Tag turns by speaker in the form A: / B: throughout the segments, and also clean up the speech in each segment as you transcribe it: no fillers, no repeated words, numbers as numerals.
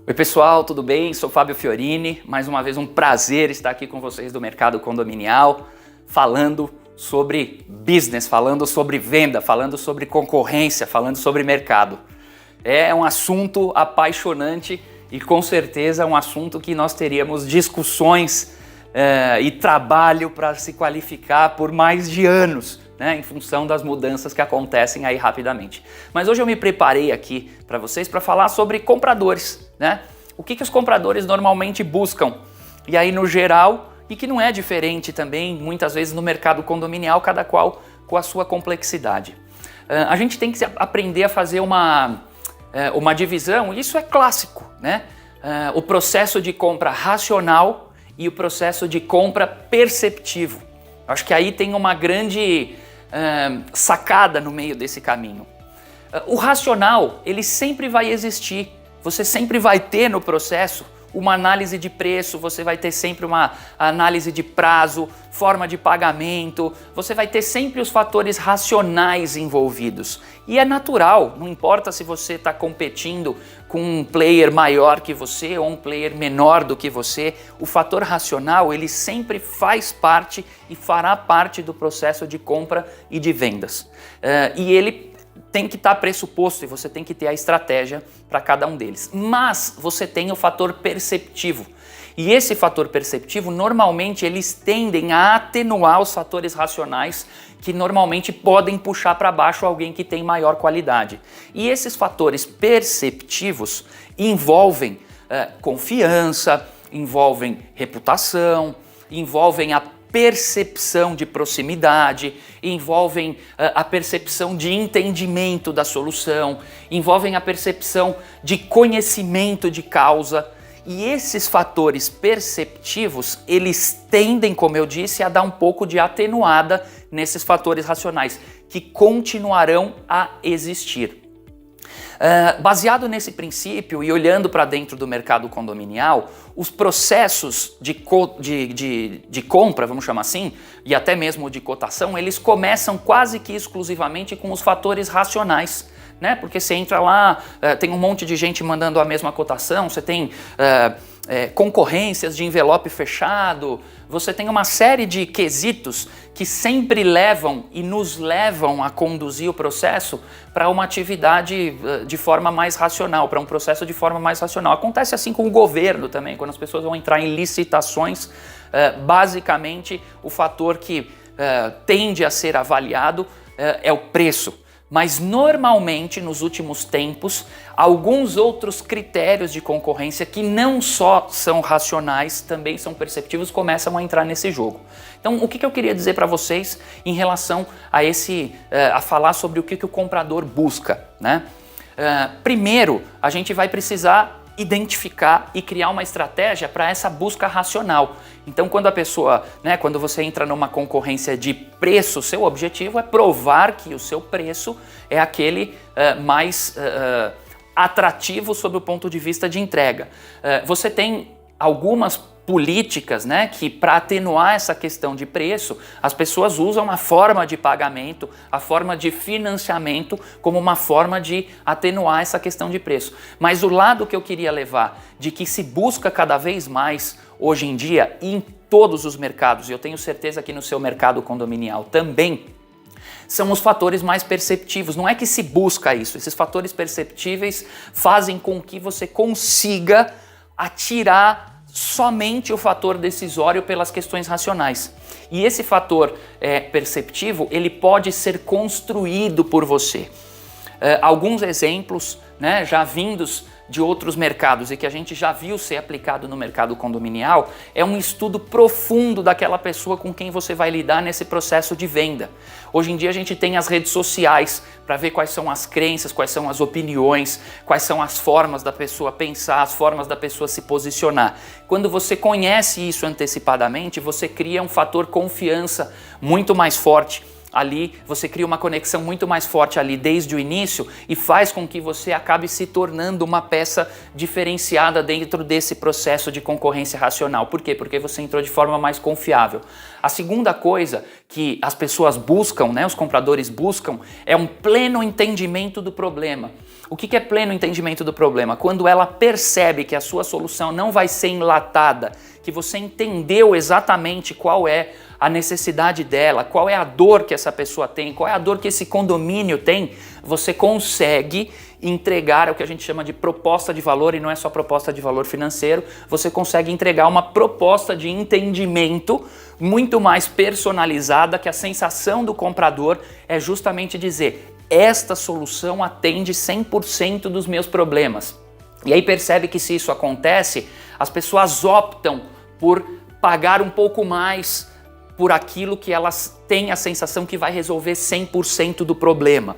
A: Oi pessoal, tudo bem? Sou Fábio Fiorini, mais uma vez um prazer estar aqui com vocês do mercado condominial, falando sobre business, falando sobre venda, falando sobre concorrência, falando sobre mercado. É um assunto apaixonante e com certeza um assunto que nós teríamos discussões e trabalho para se qualificar por mais de anos, né, em função das mudanças que acontecem aí rapidamente. Mas hoje eu me preparei aqui para vocês para falar sobre compradores, né? O que os compradores normalmente buscam, e aí no geral, e que não é diferente também, muitas vezes no mercado condominial, cada qual com a sua complexidade. A gente tem que aprender a fazer uma divisão, e isso é clássico, né? O processo de compra racional e o processo de compra perceptivo. Acho que aí tem uma grande sacada no meio desse caminho. O racional, ele sempre vai existir. Você sempre vai ter no processo uma análise de preço, você vai ter sempre uma análise de prazo, forma de pagamento, você vai ter sempre os fatores racionais envolvidos. E é natural, não importa se você está competindo com um player maior que você ou um player menor do que você, o fator racional ele sempre faz parte e fará parte do processo de compra e de vendas. E ele tem que estar pressuposto e você tem que ter a estratégia para cada um deles. Mas você tem o fator perceptivo. E esse fator perceptivo, normalmente, eles tendem a atenuar os fatores racionais que normalmente podem puxar para baixo alguém que tem maior qualidade. E esses fatores perceptivos envolvem confiança, envolvem reputação, envolvem a percepção de proximidade, envolvem a percepção de entendimento da solução, envolvem a percepção de conhecimento de causa. E esses fatores perceptivos, eles tendem, como eu disse, a dar um pouco de atenuada nesses fatores racionais, que continuarão a existir. Baseado nesse princípio e olhando para dentro do mercado condominial, os processos de compra, vamos chamar assim, e até mesmo de cotação, eles começam quase que exclusivamente com os fatores racionais, né? Porque você entra lá, tem um monte de gente mandando a mesma cotação, você tem concorrências de envelope fechado, você tem uma série de quesitos que sempre levam e nos levam a conduzir o processo para uma atividade de forma mais racional, para um processo de forma mais racional. Acontece assim com o governo também, quando as pessoas vão entrar em licitações, basicamente o fator que tende a ser avaliado é o preço. Mas normalmente nos últimos tempos, alguns outros critérios de concorrência que não só são racionais, também são perceptivos, começam a entrar nesse jogo. Então o que eu queria dizer para vocês em relação a falar sobre o que o comprador busca, né? Primeiro, a gente vai precisar identificar e criar uma estratégia para essa busca racional. Então quando a pessoa, né, quando você entra numa concorrência de preço, seu objetivo é provar que o seu preço é aquele mais atrativo sob o ponto de vista de entrega. Você tem algumas políticas, né, que para atenuar essa questão de preço, as pessoas usam a forma de pagamento, a forma de financiamento como uma forma de atenuar essa questão de preço. Mas o lado que eu queria levar, de que se busca cada vez mais hoje em dia em todos os mercados, e eu tenho certeza que no seu mercado condominial também, são os fatores mais perceptivos. Não é que se busca isso, esses fatores perceptíveis fazem com que você consiga atirar somente o fator decisório pelas questões racionais. E esse fator perceptivo, ele pode ser construído por você. Alguns exemplos, né, já vindos de outros mercados e que a gente já viu ser aplicado no mercado condominial, é um estudo profundo daquela pessoa com quem você vai lidar nesse processo de venda. Hoje em dia a gente tem as redes sociais para ver quais são as crenças, quais são as opiniões, quais são as formas da pessoa pensar, as formas da pessoa se posicionar. Quando você conhece isso antecipadamente, você cria um fator confiança muito mais forte ali você cria uma conexão muito mais forte ali desde o início e faz com que você acabe se tornando uma peça diferenciada dentro desse processo de concorrência racional. Por quê? Porque você entrou de forma mais confiável. A segunda coisa que as pessoas buscam, né, os compradores buscam, é um pleno entendimento do problema. O que é pleno entendimento do problema? Quando ela percebe que a sua solução não vai ser enlatada, que você entendeu exatamente qual é a necessidade dela, qual é a dor que essa pessoa tem, qual é a dor que esse condomínio tem, você consegue entregar o que a gente chama de proposta de valor, e não é só proposta de valor financeiro, você consegue entregar uma proposta de entendimento muito mais personalizada, que a sensação do comprador é justamente dizer: esta solução atende 100% dos meus problemas. E aí percebe que se isso acontece, as pessoas optam por pagar um pouco mais por aquilo que elas têm a sensação que vai resolver 100% do problema,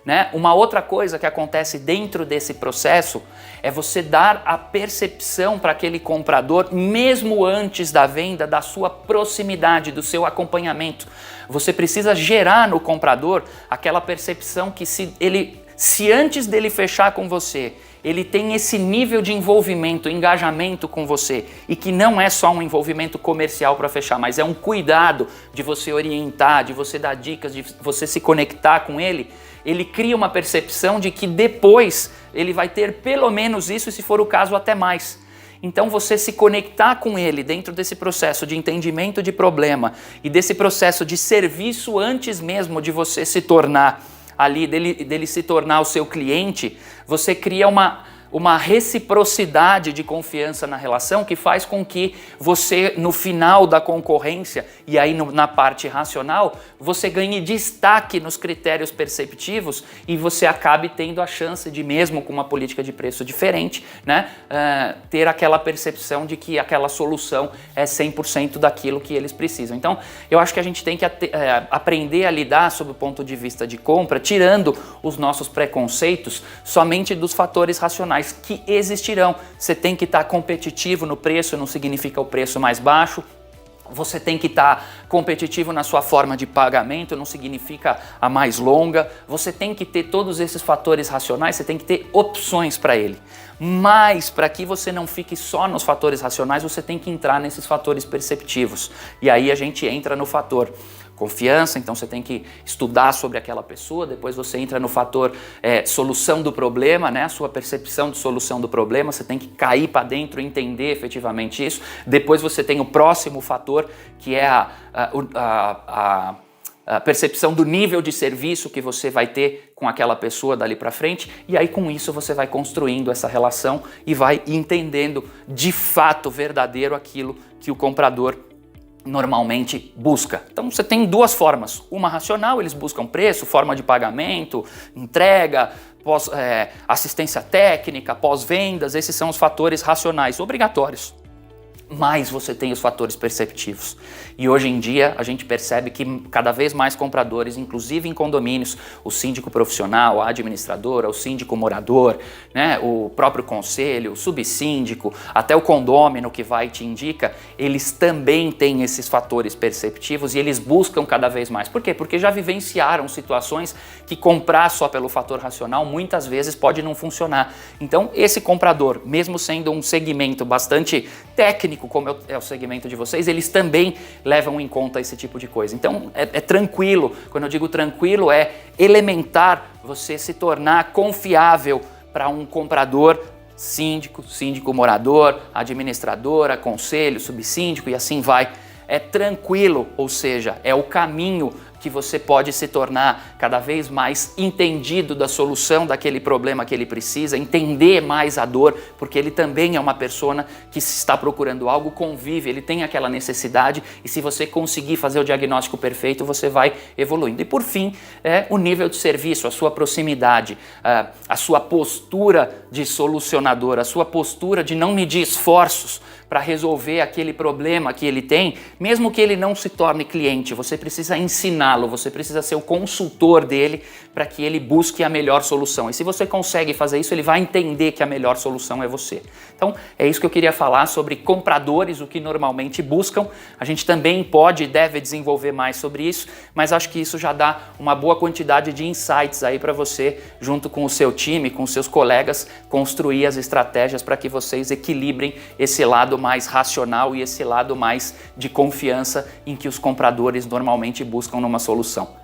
A: né? Uma outra coisa que acontece dentro desse processo é você dar a percepção para aquele comprador, mesmo antes da venda, da sua proximidade, do seu acompanhamento. Você precisa gerar no comprador aquela percepção que se antes dele fechar com você, ele tem esse nível de envolvimento, engajamento com você, e que não é só um envolvimento comercial para fechar, mas é um cuidado de você orientar, de você dar dicas, de você se conectar com ele, ele cria uma percepção de que depois ele vai ter pelo menos isso, e se for o caso até mais. Então você se conectar com ele dentro desse processo de entendimento de problema e desse processo de serviço antes mesmo de você se tornar ali, dele se tornar o seu cliente, você cria uma reciprocidade de confiança na relação que faz com que você, no final da concorrência, e aí na parte racional, você ganhe destaque nos critérios perceptivos e você acabe tendo a chance de, mesmo com uma política de preço diferente, né, ter aquela percepção de que aquela solução é 100% daquilo que eles precisam. Então, eu acho que a gente tem que aprender a lidar sob o ponto de vista de compra, tirando os nossos preconceitos somente dos fatores racionais que existirão. Você tem que estar competitivo no preço, não significa o preço mais baixo. Você tem que estar competitivo na sua forma de pagamento, não significa a mais longa. Você tem que ter todos esses fatores racionais, você tem que ter opções para ele. Mas para que você não fique só nos fatores racionais, você tem que entrar nesses fatores perceptivos. E aí a gente entra no fator confiança, então você tem que estudar sobre aquela pessoa, depois você entra no fator solução do problema, né? A sua percepção de solução do problema, você tem que cair para dentro e entender efetivamente isso. Depois você tem o próximo fator, que é a percepção do nível de serviço que você vai ter com aquela pessoa dali para frente, e aí com isso você vai construindo essa relação e vai entendendo de fato verdadeiro aquilo que o comprador normalmente busca. Então você tem duas formas, uma racional, eles buscam preço, forma de pagamento, entrega, assistência técnica, pós-vendas, esses são os fatores racionais obrigatórios. Mas você tem os fatores perceptivos. E hoje em dia a gente percebe que cada vez mais compradores, inclusive em condomínios, o síndico profissional, a administradora, o síndico morador, né, o próprio conselho, o subsíndico, até o condômino que vai e te indica, eles também têm esses fatores perceptivos e eles buscam cada vez mais. Por quê? Porque já vivenciaram situações que comprar só pelo fator racional muitas vezes pode não funcionar. Então esse comprador, mesmo sendo um segmento bastante técnico, como é o segmento de vocês, eles também levam em conta esse tipo de coisa. Então é tranquilo, quando eu digo tranquilo é elementar você se tornar confiável para um comprador, síndico morador, administradora, conselho, subsíndico e assim vai. É tranquilo, ou seja, é o caminho que você pode se tornar cada vez mais entendido da solução daquele problema que ele precisa, entender mais a dor, porque ele também é uma persona que se está procurando algo, convive, ele tem aquela necessidade e se você conseguir fazer o diagnóstico perfeito, você vai evoluindo. E por fim, o nível de serviço, a sua proximidade, a sua postura de solucionador, a sua postura de não medir esforços, para resolver aquele problema que ele tem, mesmo que ele não se torne cliente, você precisa ensiná-lo, você precisa ser o consultor dele para que ele busque a melhor solução. E se você consegue fazer isso, ele vai entender que a melhor solução é você. Então, é isso que eu queria falar sobre compradores, o que normalmente buscam. A gente também pode e deve desenvolver mais sobre isso, mas acho que isso já dá uma boa quantidade de insights aí para você, junto com o seu time, com os seus colegas, construir as estratégias para que vocês equilibrem esse lado mais racional e esse lado mais de confiança em que os compradores normalmente buscam numa solução.